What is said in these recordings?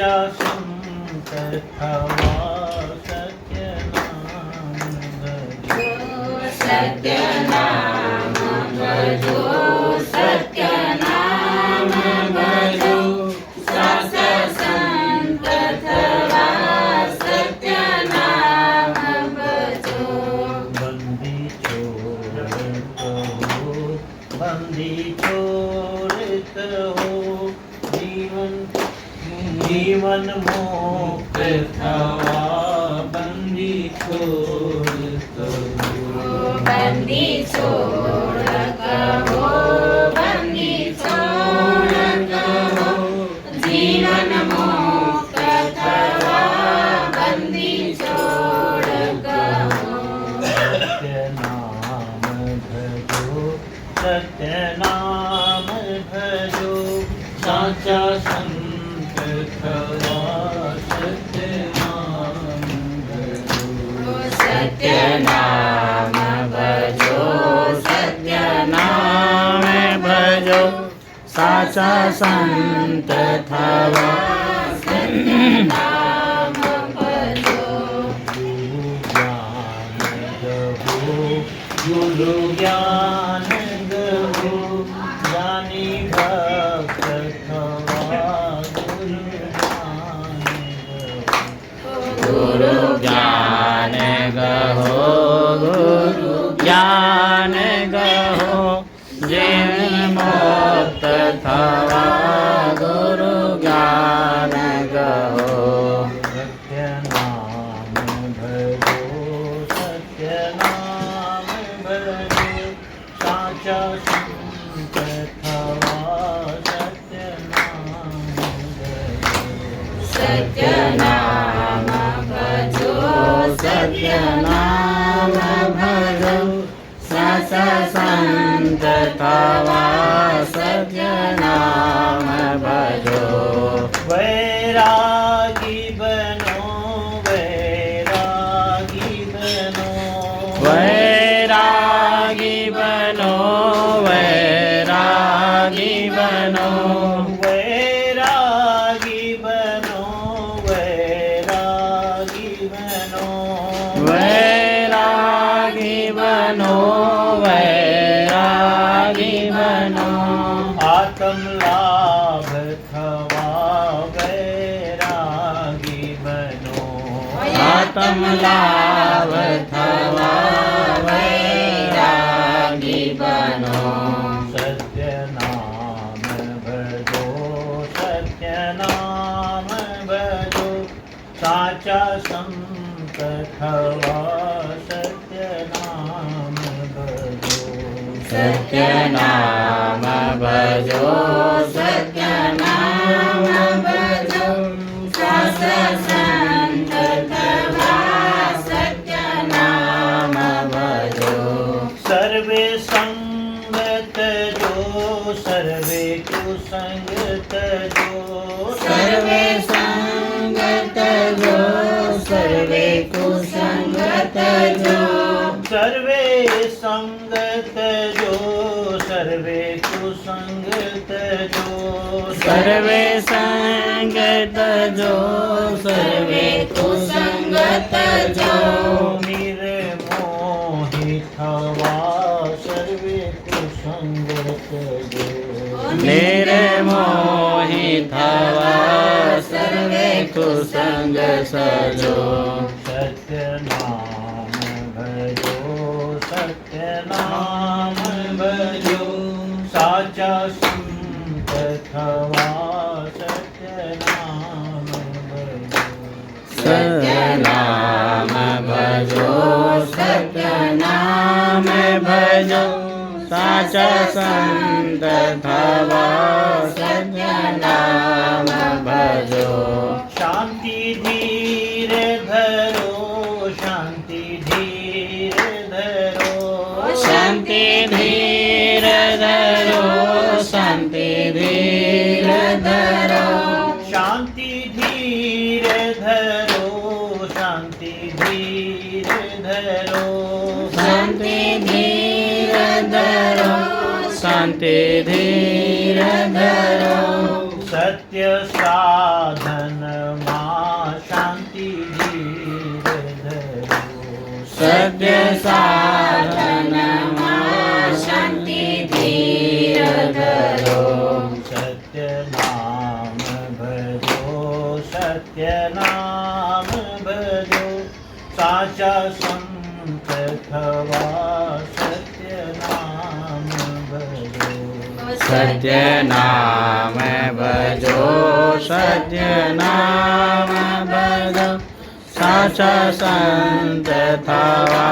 સાચા સંત થવા સત્ય નામ ભજો. સત્ય નામ ભજો, સત્ય નામ ભજો, સાચા સંત થવા સત્ય નામ ભજો. બંદી છોડત હો જીવન મુક્ત થવા બંદી છોડત હો. બંદી છોડ કહો, બંદી છોડ કહો, જીવન મુક્ત થવા બંદી છોડ કહો. સત્ય નામ ભજો, સત્ય નામ ભજો, સાચા સંત થવા સત્ય નામ ભજો. સત્ય નામ ભજો, સત્ય નામ ભજો, સાચા સંત થવા સત્ય નામ ભજો. ગુરુ જ્ઞાન ગહો, જ્ઞાની ભક્ત થવા ગુરુ જ્ઞાન ગહો. ગુરુ જ્ઞાન ગહો, ગુરુ જ્ઞાન ગહો, જીવ મુક્ત થવા ગુરુ જ્ઞાન ગહો. સત્ય નામ ભજો, સત્ય નામ ભજો, સાચા સંત થવા સત્ય નામ ભજો. સત્ય નામ ભજો, સત્ય નામ ભજો, સાચા સંત થવા સત્ય નામ ભજો. વૈરાગી બનો, વૈરાગી બનો, વૈરાગી બનો, વૈરાગી બનો, વૈરાગી બનો, વૈરાગી બનો, વૈરાગી બનો, વૈરાગી બનો. આત્મ લાભ થવા વૈરાગી બનો. આત્મ લાભ થવા વૈરાગી બનો. સત્ય નામ ભજો, સત્ય નામ ભજો, સાચા સંત થવા સત્ય નામ ભજો. સત્ય નામ ભજો, સત્ય નામ ભજો, સાચા સંત થવા સત્ય નામ ભજો. સર્વે સંગત જો, સર્વે કુસંગત જો, સર્વે સંગત જો, સર્વે કુસંગત જો, સર્વે સંગત જો, સર્વે કુસંગત જો, સર્વે સંગત જો, સર્વે કુસંગત જો. નિર્મોહી થવા સર્વે કુસંગત જો. નિર્મોહી થવા સર્વે કુસંગ સજો. સત્ય નામ ભજો, સત્ય નામ ભજો, સાચા સંત થવા સત્ય નામ ભજો. સત્ય નામ ભજો, સત્ય નામ ભજો, સાચા સંત થવા સત્ય નામ ભજો. શાંતિ ધીર ધરો, શાંતિ ધીર ધરો, શાંતિ ધીર ધરો, શાંતિ ધીર ધરો, શાંતિ ધીર ધરો, શાંતિ ધીર ધરો, શાંતિ ધીર ધરો, શાંતિ ધીર ધરો. સત્ય સાધન सत्य साधनमा शांति धीर धरो सत्य नाम भजो सत्य नाम भजो साचा संत थवा सत्य नाम भजो सत्य नाम भजो सत्य नाम भजो साचा संत थवा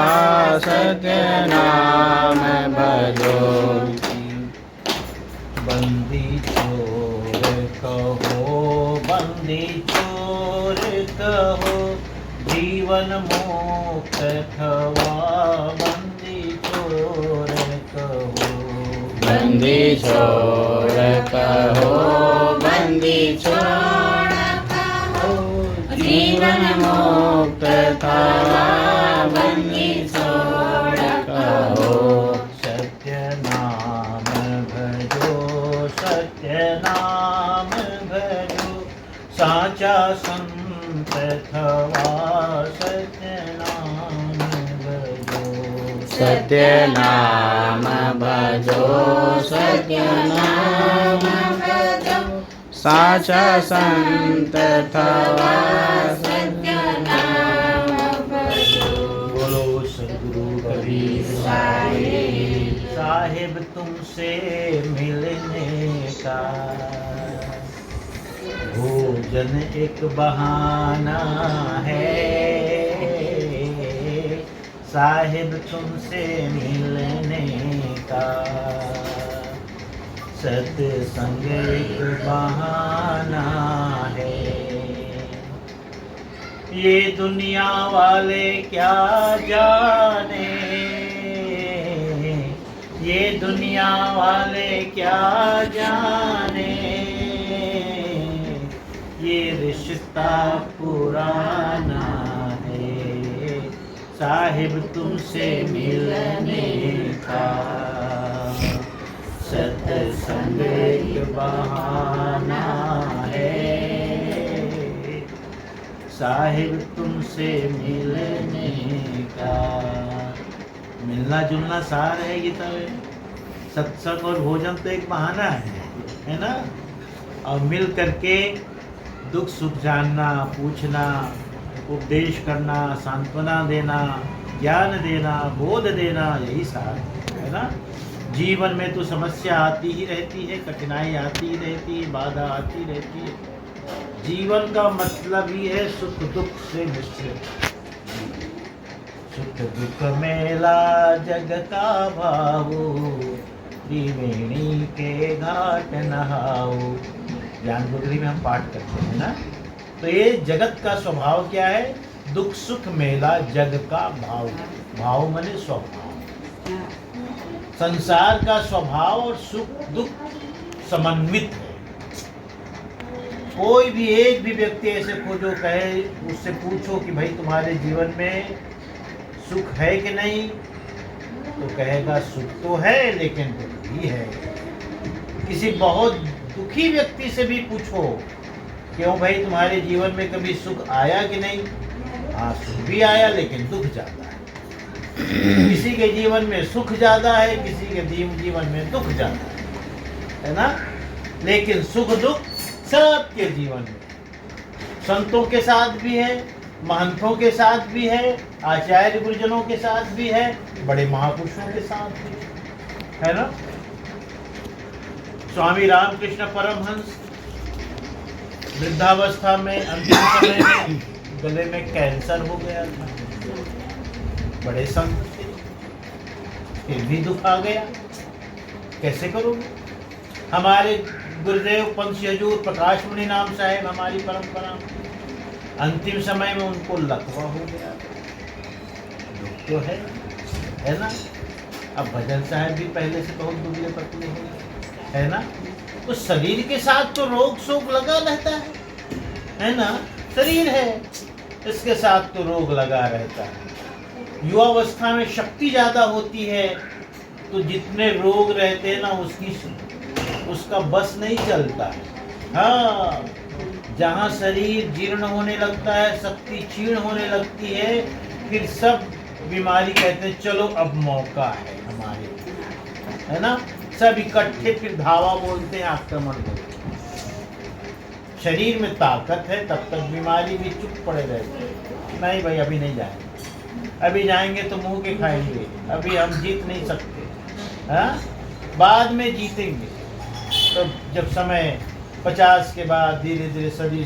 सत्य नाम भजो बंदी चोर कहो बंदी चोर कहो जीवन मुक्त थवा बंदी चोर कहो बंदी छोड़ कहो बंदी छोड़ कहो जीवन मुक्त थवा बंदी छोड़ कहो सत्य नाम भजो सत्य नाम भजो साचा संत थवा सत्य नाम भजो सत्य नाम भजो सत्य नाम भजो साचा संत थवा सत्य नाम भजो बोलो सद्गुरु कबीर साहिब तुमसे मिलने का भोजन एक बहाना है साहिब तुमसे मिलने का सत्संग एक बहाना है ये दुनिया वाले क्या जाने ये दुनिया वाले क्या जाने ये रिश्ता पुराना है साहिब तुमसे मिलने का सत्संग एक बहाना है साहिब तुमसे मिलने का मिलना जुलना सार है गीता में सत्संग और भोजन तो एक बहाना है ना और मिल करके दुख सुख जानना पूछना उपदेश करना सांत्वना देना ज्ञान देना बोध देना यही सार है ना जीवन में तो समस्या आती ही रहती है कठिनाई आती ही रहती है बाधा आती रहती है जीवन का मतलब ही है सुख दुख से मिश्रित सुख दुख मेला जग का भावो त्रिवेणी के घाट नहाओ ज्ञान गुदरी में हम पाठ करते हैं ना तो ये जगत का स्वभाव क्या है दुख सुख मेला जग का भाव भाव माने स्वभाव संसार का स्वभाव और सुख दुख समन्वित है कोई भी एक भी व्यक्ति ऐसे खोजो कहे उससे पूछो कि भाई तुम्हारे जीवन में सुख है कि नहीं तो कहेगा सुख तो है लेकिन दुख भी है किसी बहुत दुखी व्यक्ति से भी पूछो क्यों भाई तुम्हारे जीवन में कभी सुख आया कि नहीं हाँ सुख भी आया लेकिन दुख ज्यादा है किसी के जीवन में सुख ज्यादा है किसी के जीवन में दुख ज्यादा है ना लेकिन सुख दुख सबके जीवन में संतों के साथ भी है महंतों के साथ भी है आचार्य गुरुजनों के साथ भी है बड़े महापुरुषों के साथ भी है ना स्वामी रामकृष्ण परमहंस वृद्धावस्था में अंतिम समय में गले में कैंसर हो गया था बड़े संत थे फिर भी दुख आ गया कैसे करोगे हमारे गुरुदेव पंच हजूर प्रकाश मुनि नाम साहेब हमारी परंपरा अंतिम समय में उनको लकवा हो गया दुख तो है ना अब भजन साहब भी पहले से बहुत दुबले पतले हो गए है ना तो शरीर के साथ तो रोग शोक लगा रहता है ना शरीर है इसके साथ तो रोग लगा रहता है युवावस्था में शक्ति ज्यादा होती है तो जितने रोग रहते हैं ना उसका बस नहीं चलता है हाँ जहाँ शरीर जीर्ण होने लगता है शक्ति क्षीण होने लगती है फिर सब बीमारी कहते हैं चलो अब मौका है हमारे, है ना। सब इकट्ठे फिर धावा बोलते हैं, आक्रमण बोलते हैं। शरीर में ताकत है तब तक बीमारी भी चुप पड़े रहते हैं, नहीं भाई अभी नहीं जाएंगे, अभी जाएंगे तो मुंह के खाएंगे, अभी हम जीत नहीं सकते, हाँ बाद में जीतेंगे। तो जब समय 50 के बाद धीरे धीरे शरीर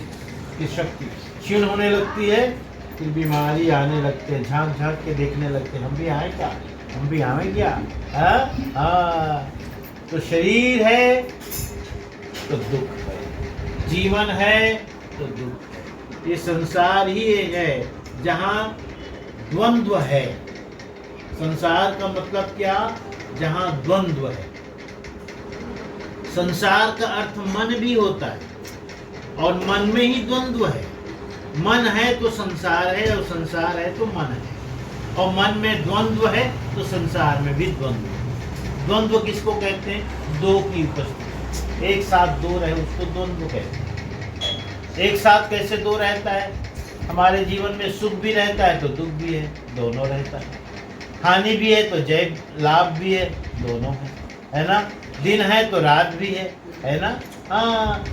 की शक्ति क्षीण होने लगती है, फिर बीमारी आने लगते हैं, झांक झांक के देखने लगते हैं, हम भी आए क्या, हम भी आए क्या, हाँ हाँ। तो शरीर है तो दुख है, जीवन है तो दुख है। ये संसार ही है जहाँ द्वंद्व है। संसार का मतलब क्या, जहाँ द्वंद्व है। संसार का अर्थ मन भी होता है और मन में ही द्वंद्व है। मन है तो संसार है और संसार है तो मन है, और मन में द्वंद्व है तो संसार में भी द्वंद्व है। द्वंद्व किसको कहते हैं, दो की उपस्थिति, एक साथ दो रहे उसको द्वंद्व कहते हैं। एक साथ कैसे दो रहता है, हमारे जीवन में सुख भी रहता है तो दुख भी है, दोनों रहता है। हानि भी है तो जय लाभ भी है, दोनों है ना। दिन है तो रात भी है ना। हाँ,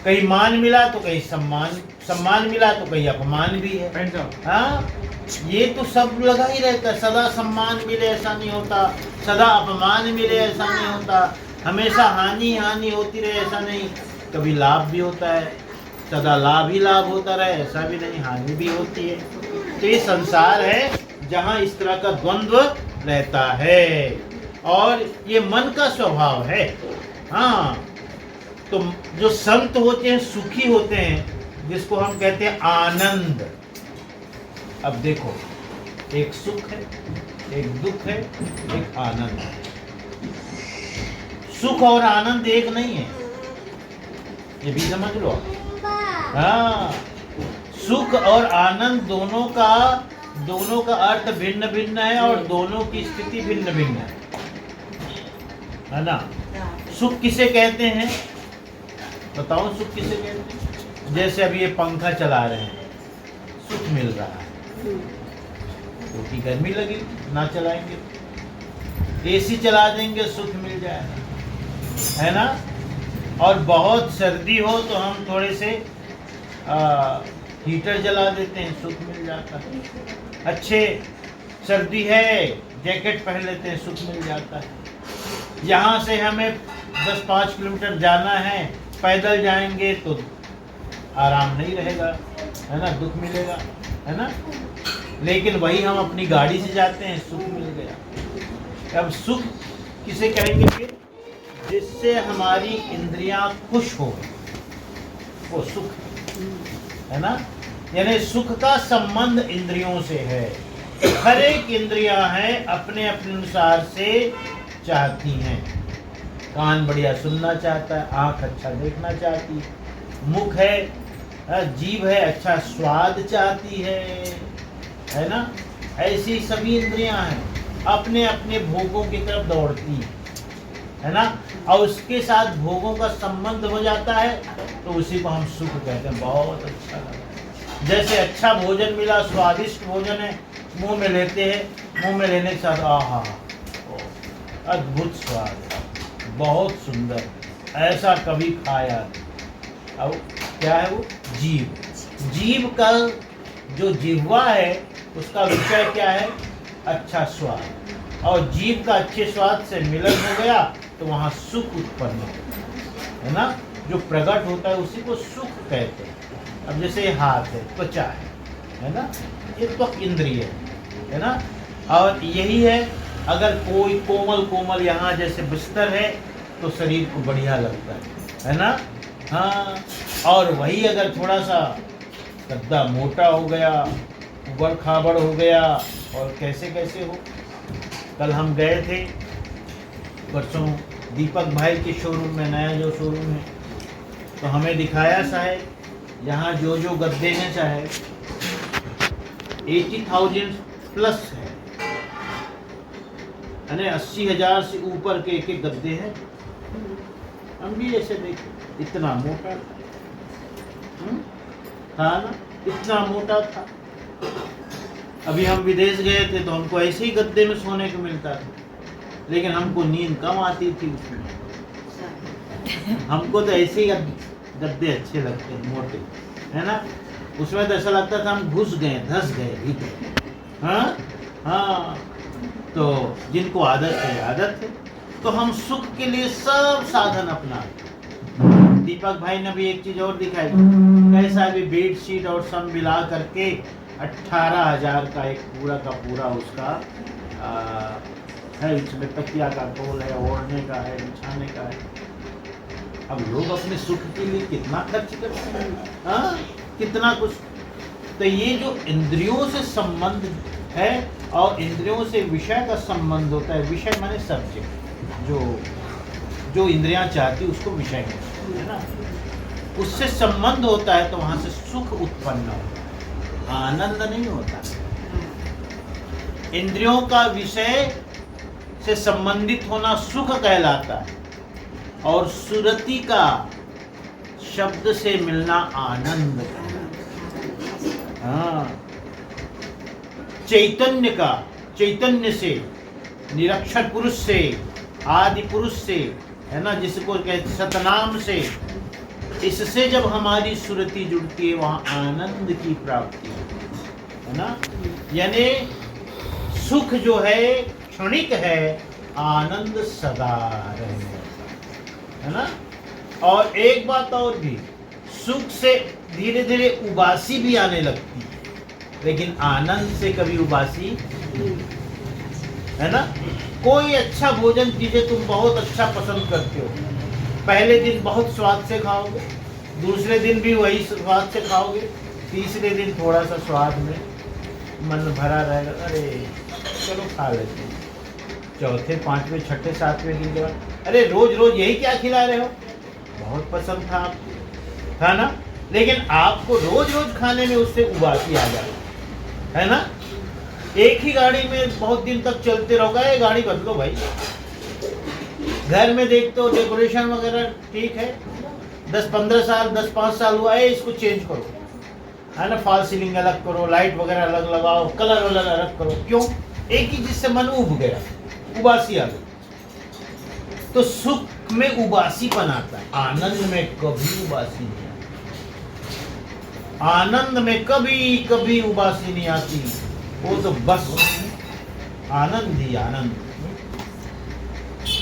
कहीं मान मिला तो कहीं सम्मान मिला तो कहीं अपमान भी है। हाँ, ये तो सब लगा ही रहता है। सदा सम्मान मिले ऐसा नहीं होता, सदा अपमान मिले ऐसा नहीं होता, हमेशा हानि होती रहे ऐसा नहीं, कभी लाभ भी होता है, सदा लाभ ही लाभ होता रहे ऐसा भी नहीं, हानि भी होती है। तो ये संसार है जहाँ इस तरह का द्वंद्व रहता है, और ये मन का स्वभाव है। हाँ, तो जो संत होते हैं सुखी होते हैं, जिसको हम कहते हैं आनंद। अब देखो, एक सुख है, एक दुख है, एक आनंद है। सुख और आनंद एक नहीं है, ये भी समझ लो। हाँ, सुख और आनंद दोनों का अर्थ भिन्न भिन्न है और दोनों की स्थिति भिन्न भिन्न है ना। सुख किसे कहते हैं, बताओ सुख किसे कहते हैं। जैसे अभी ये पंखा चला रहे हैं, सुख मिल रहा है क्योंकि गर्मी लगी, ना चलाएंगे। एसी चला देंगे, सुख मिल जाएगा, है ना। और बहुत सर्दी हो तो हम थोड़े से हीटर जला देते हैं, सुख मिल जाता है। अच्छे सर्दी है, जैकेट पहन लेते हैं, सुख मिल जाता है। यहाँ से हमें 10-5 किलोमीटर जाना है, पैदल जाएंगे तो आराम नहीं रहेगा, है ना, दुख मिलेगा, है ना। लेकिन वही हम अपनी गाड़ी से जाते हैं, सुख मिल गया। अब सुख किसे कहेंगे फिर, जिससे हमारी इंद्रियां खुश हो, वो सुख है ना। यानी सुख का संबंध इंद्रियों से है। हर एक इंद्रियां हैं अपने अपने अनुसार से चाहती हैं। कान बढ़िया सुनना चाहता है, आँख अच्छा देखना चाहती, मुख है, जीभ है, अच्छा स्वाद चाहती है ना। ऐसी सभी इंद्रियां हैं अपने अपने भोगों की तरफ दौड़ती है ना। और उसके साथ भोगों का संबंध हो जाता है तो उसी को हम सुख कहते हैं। बहुत अच्छा लगा, जैसे अच्छा भोजन मिला, स्वादिष्ट भोजन है, मुंह में लेते हैं, मुंह में लेने के साथ आहा, अद्भुत स्वाद, बहुत सुंदर, ऐसा कभी खाया। अब क्या है वो, जीभ का जो जिह्वा है उसका विषय क्या है, अच्छा स्वाद। और जीभ का अच्छे स्वाद से मिलन हो गया तो वहाँ सुख उत्पन्न होता है ना। जो प्रकट होता है उसी को सुख कहते हैं। अब जैसे ये हाथ है, त्वचा है ना, ये त्वक इंद्रिय है ना। और यही है, अगर कोई कोमल यहाँ जैसे बिस्तर है तो शरीर को बढ़िया लगता है ना। हाँ, और वही अगर थोड़ा सा गद्दा मोटा हो गया, उबड़ खाबड़ हो गया, और कैसे कैसे हो। कल हम गए थे परसों दीपक भाई के शोरूम में, नया जो शोरूम है, तो हमें दिखाया साहब, यहाँ जो गद्दे हैं चाहे 80,000 प्लस है, यानी 80,000 से ऊपर के एक गद्दे हैं। हम भी ऐसे देखे, इतना मोटा था ना, इतना मोटा था। अभी हम विदेश गए थे तो हमको ऐसे ही गद्दे में सोने को मिलता था, लेकिन हमको नींद कम आती थी उसमें। हमको तो ऐसे ही गद्दे अच्छे लगते हैं, मोटे, है ना। उसमें तो ऐसा लगता था हम घुस गए, धस गए भीतर। हाँ हाँ, तो जिनको आदत है आदत है, तो हम सुख के लिए सब साधन अपनाते। दीपक भाई ने भी एक चीज और दिखाई, कैसा भी बेड शीट और सब मिला करके 18,000 का एक पूरा का पूरा उसका है। इसमें तकिया का खोल है, ओढ़ने का है, बिछाने का है। अब लोग अपने सुख के लिए कितना खर्च करते हैं, हाँ, कितना कुछ। तो ये जो इंद्रियों से संबंध है और इंद्रियों से विषय का संबंध होता है, विषय माने सब्जेक्ट, जो इंद्रियां चाहती उसको विषय कहते हैं, है ना। उससे संबंध होता है तो वहां से सुख उत्पन्न होता है, आनंद नहीं होता। इंद्रियों का विषय से संबंधित होना सुख कहलाता है, और सुरति का शब्द से मिलना आनंद कहलाता है। हाँ, चैतन्य का, चैतन्य से, निरक्षर पुरुष से, आदि पुरुष से, है ना, जिसको कहते सतनाम से, इससे जब हमारी सुरति जुड़ती है वहां आनंद की प्राप्ति है ना। यानी सुख जो है क्षणिक है, आनंद सदा रहेगा, है ना। और एक बात और भी, सुख से धीरे धीरे उबासी भी आने लगती है, लेकिन आनंद से कभी उबासी, है ना। कोई अच्छा भोजन चीजें तुम बहुत अच्छा पसंद करते हो, पहले दिन बहुत स्वाद से खाओगे, दूसरे दिन भी वही स्वाद से खाओगे, तीसरे दिन थोड़ा सा स्वाद में मन भरा रहेगा, अरे चलो खा लेते हैं। चौथे, पांचवें, छठे, सातवें दिन के बाद अरे रोज रोज यही क्या खिला रहे हो, बहुत पसंद था आपको, था ना। लेकिन आपको रोज रोज खाने में उससे उबासी आ जाए, है ना। एक ही गाड़ी में बहुत दिन तक चलते रहोगे, ये गाड़ी बदलो भाई। घर में देखते हो डेकोरेशन वगैरह ठीक है, 10-15 साल, 10-5 साल हुआ है, इसको चेंज करो, है ना। फॉल सीलिंग अलग करो, लाइट वगैरह अलग लगाओ, कलर वलर अलग करो। क्यों? एक ही चीज से मन उब गया, उबासी आ गई। तो सुख में उबासीपन आता है, आनंद में कभी उबासी नहीं आती, आनंद में कभी कभी उबासी नहीं आती, वो तो बस आनंद ही आनंद।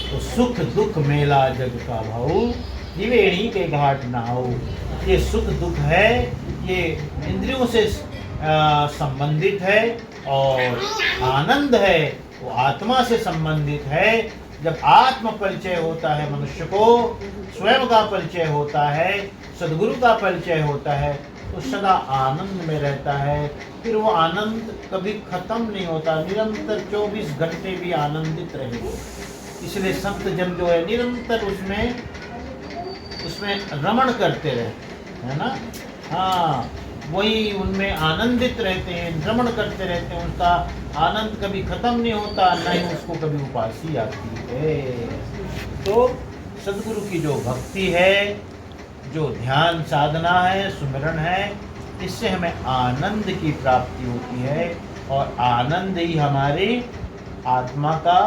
तो सुख दुख मेला जग का भाऊ, त्रिवेणी के घाट नहाओ। ये सुख दुख है, ये इंद्रियों से संबंधित है, और आनंद है वो आत्मा से संबंधित है। जब आत्म परिचय होता है मनुष्य को, स्वयं का परिचय होता है, सद्गुरु का परिचय होता है, तो सदा आनंद में रहता है। फिर वो आनंद कभी खत्म नहीं होता, निरंतर 24 घंटे भी आनंदित रहेगा। इसलिए संत जन जो है निरंतर उसमें रमण करते रहते, है ना। हाँ, वही उनमें आनंदित रहते हैं, भ्रमण करते रहते हैं, उनका आनंद कभी खत्म नहीं होता, न ही उसको कभी उपासी आती है। तो सद्गुरु की जो भक्ति है, जो ध्यान साधना है, सुमिरन है, इससे हमें आनंद की प्राप्ति होती है, और आनंद ही हमारी आत्मा का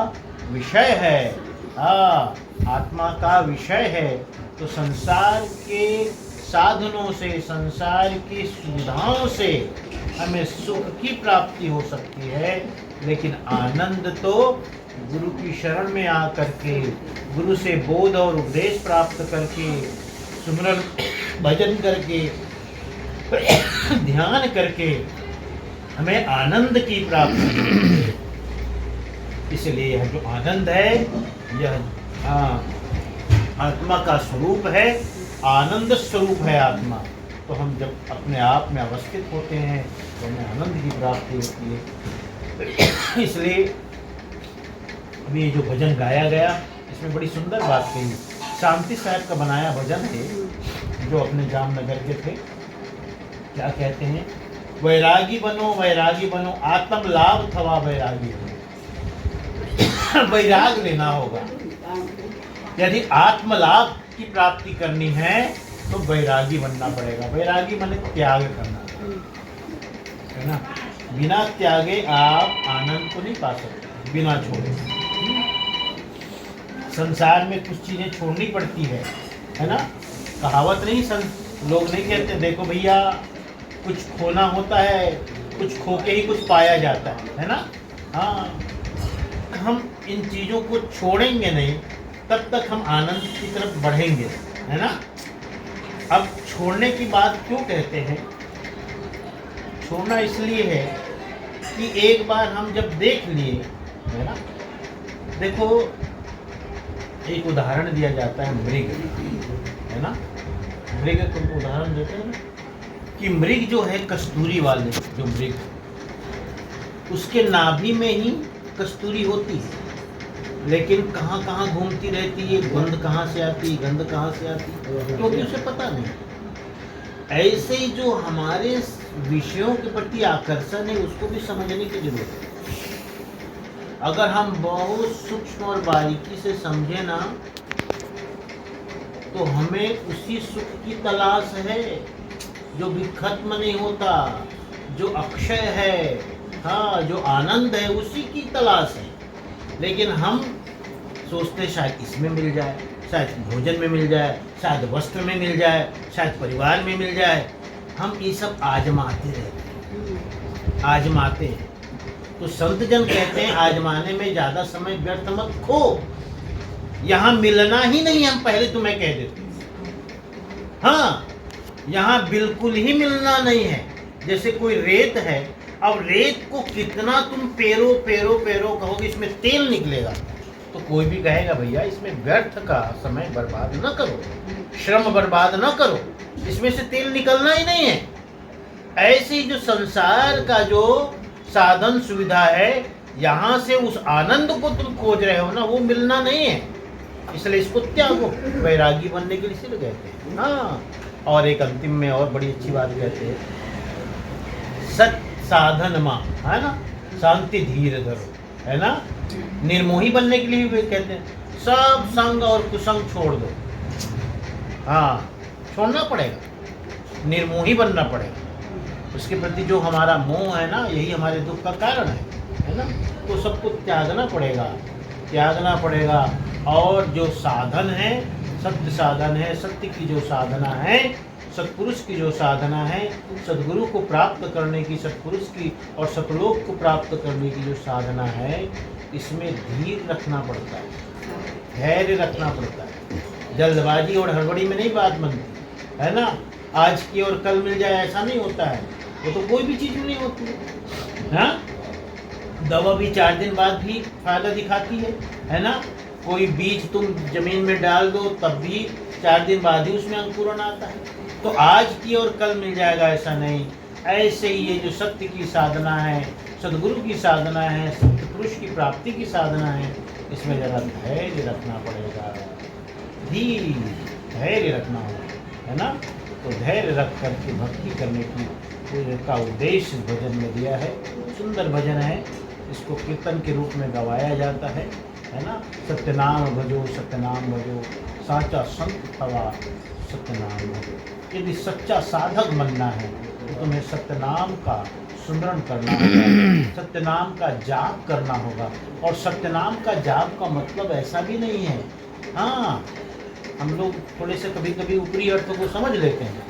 विषय है। हाँ, आत्मा का विषय है। तो संसार के साधनों से, संसार की सुविधाओं से हमें सुख की प्राप्ति हो सकती है, लेकिन आनंद तो गुरु की शरण में आकर के, गुरु से बोध और उपदेश प्राप्त करके, सुमिरन भजन करके, ध्यान करके हमें आनंद की प्राप्ति है। इसलिए यह जो आनंद है, यह आत्मा का स्वरूप है, आनंद स्वरूप है आत्मा। तो हम जब अपने आप में अवस्थित होते हैं तो हमें आनंद की प्राप्ति होती है। इसलिए अभी ये जो भजन गाया गया, इसमें बड़ी सुंदर बात कही। शांति साहब का बनाया भजन है, जो अपने जामनगर के थे। क्या कहते हैं? वैरागी बनो, वैरागी बनो, आत्म लाभ थवा वैरागी बनो। वैराग लेना होगा। यदि आत्म लाभ की प्राप्ति करनी है तो वैरागी बनना पड़ेगा। वैरागी माने त्याग करना, है ना। बिना त्यागे आप आनंद को नहीं पा सकते, बिना छोड़े। संसार में कुछ चीजें छोड़नी पड़ती है ना। कहावत नहीं, लोग नहीं कहते देखो भैया कुछ खोना होता है, कुछ खो के ही कुछ पाया जाता है ना। हाँ, हम इन चीज़ों को छोड़ेंगे नहीं तब तक हम आनंद की तरफ बढ़ेंगे, है ना। अब छोड़ने की बात क्यों कहते हैं? छोड़ना इसलिए है कि एक बार हम जब देख लिए, है ना। देखो एक उदाहरण दिया जाता है मृग, है ना। मृग को उदाहरण देते हैं ना कि मृग जो है कस्तूरी वाले जो मृग, उसके नाभि में ही कस्तूरी होती है, लेकिन कहाँ कहाँ घूमती रहती है, गंध कहाँ से आती, गंध कहाँ से आती, क्योंकि उसे पता नहीं। ऐसे ही जो हमारे विषयों के प्रति आकर्षण है उसको भी समझने की जरूरत है। अगर हम बहुत सूक्ष्म और बारीकी से समझे ना तो हमें उसी सुख की तलाश है जो भी खत्म नहीं होता, जो अक्षय है, हाँ, जो आनंद है, उसी की तलाश है। लेकिन हम सोचते शायद इसमें मिल जाए, शायद भोजन में मिल जाए, शायद वस्त्र में मिल जाए, शायद परिवार में मिल जाए। हम ये सब आजमाते रहते हैं, आजमाते हैं। तो संत जन कहते हैं आजमाने में ज़्यादा समय व्यर्थ मत खो, यहाँ मिलना ही नहीं, हम पहले तुम्हें कह देते हैं। हाँ, यहाँ बिल्कुल ही मिलना नहीं है। जैसे कोई रेत है, अब रेत को कितना तुम पेरो पेरो पेरो कहोगे इसमें तेल निकलेगा, तो कोई भी कहेगा भैया इसमें व्यर्थ का समय बर्बाद न करो, श्रम बर्बाद न करो, इसमें से तेल निकलना ही नहीं है। ऐसे ही जो संसार का जो साधन सुविधा है, यहाँ से उस आनंद को तुम खोज रहे हो ना, वो मिलना नहीं है, इसलिए इसको त्यागो। वैरागी बनने के लिए इसलिए कहते हैं। हाँ, और एक अंतिम में और बड़ी अच्छी बात कहते हैं, सत साधन माँ, है ना, शांति धीर धरो, है ना। निर्मोही बनने के लिए भी कहते हैं सब संग और कुसंग छोड़ दो। हाँ, छोड़ना पड़ेगा, निर्मोही बनना पड़ेगा। उसके प्रति जो हमारा मोह है ना, यही हमारे दुख का कारण है ना। तो सबको त्यागना पड़ेगा, त्यागना पड़ेगा। और जो साधन है, सत्य साधन है, सत्य की जो साधना है, सत्पुरुष की जो साधना है, सद्गुरु को प्राप्त करने की, सत्पुरुष की और सतलोक को प्राप्त करने की जो साधना है, इसमें धीर रखना पड़ता है, धैर्य रखना पड़ता है। जल्दबाजी और हड़बड़ी में नहीं बात बनती, है ना। आज की और कल मिल जाए ऐसा नहीं होता है, वो तो कोई भी चीज़ नहीं होती है। हाँ, दवा भी 4 दिन बाद भी फायदा दिखाती है ना। कोई बीज तुम जमीन में डाल दो तब भी 4 दिन बाद ही उसमें अंकुरण आता है। तो आज की और कल मिल जाएगा ऐसा नहीं। ऐसे ही ये जो सत्य की साधना है, सद्गुरु की साधना है, सत्य पुरुष की प्राप्ति की साधना है, इसमें जरा धैर्य रखना पड़ेगा, धैर्य रखना होगा, है ना। तो धैर्य रख करके भक्ति करने का उद्देश्य भजन में दिया है। सुंदर भजन है, इसको कीर्तन के रूप में गवाया जाता है ना। सत्यनाम भजो, सत्यनाम भजो, साचा संत थवा सत्यनाम भजो। यदि सच्चा साधक बनना है तो तुम्हें सत्यनाम का सुमरण करना होगा, सत्यनाम का जाप करना होगा। और सत्यनाम का जाप का मतलब ऐसा भी नहीं है, हाँ, हम लोग थोड़े से कभी कभी ऊपरी अर्थों को समझ लेते हैं।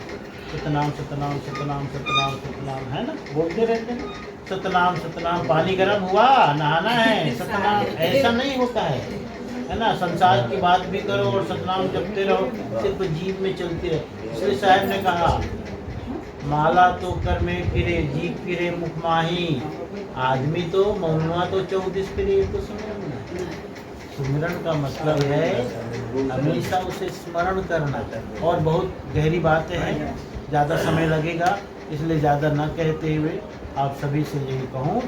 सतनाम सतनाम सतनाम सतनाम सतनाम, है ना, बोलते रहते हैं सतनाम सतनाम, पानी गर्म हुआ नहाना है सतनाम, ऐसा नहीं होता है ना। संसार की बात भी करो और सतनाम जपते रहो, सिर्फ जीव में चलती रहे। इसलिए साहब ने कहा माला तो कर में फिरे, जीव फिरे मुख माही, आदमी तो मौनवा तो 34 फिरे, तो सुमिरन का मतलब है हमेशा उसे स्मरण करना। और बहुत गहरी बातें हैं, ज़्यादा समय लगेगा, इसलिए ज़्यादा न कहते हुए आप सभी से यही कहूँ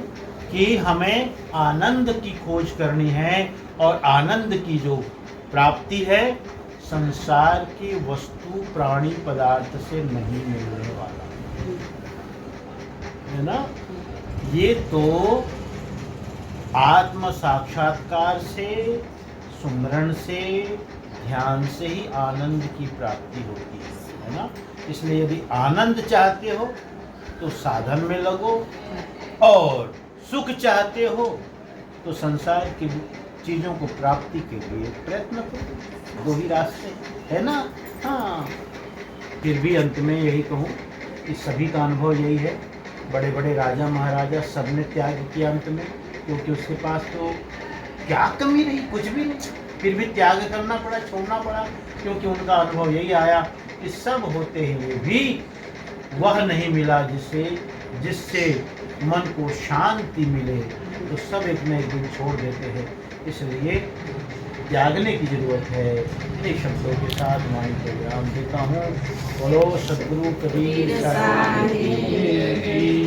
कि हमें आनंद की खोज करनी है। और आनंद की जो प्राप्ति है संसार की वस्तु प्राणी पदार्थ से नहीं मिलने वाला है ना। ये तो आत्म साक्षात्कार से, सुमरण से, ध्यान से ही आनंद की प्राप्ति होती है ना। इसलिए यदि आनंद चाहते हो तो साधन में लगो, और सुख चाहते हो तो संसार की चीजों को प्राप्ति के लिए प्रयत्न करो। दो ही रास्ते है ना। हाँ, फिर भी अंत में यही कहूँ कि सभी का अनुभव यही है। बड़े बड़े राजा महाराजा सबने त्याग किया अंत में, क्योंकि उसके पास तो क्या कमी रही, कुछ भी नहीं, फिर भी त्याग करना पड़ा, छोड़ना पड़ा, क्योंकि उनका अनुभव यही आया कि सब होते हुए भी वह नहीं मिला जिससे मन को शांति मिले, तो सब एक न एक दिन छोड़ देते हैं। इसलिए त्यागने की जरूरत है। इन्हीं शब्दों के साथ वाणी को विराम देता हूँ। बोलो सद्गुरु कबीर साहिब की।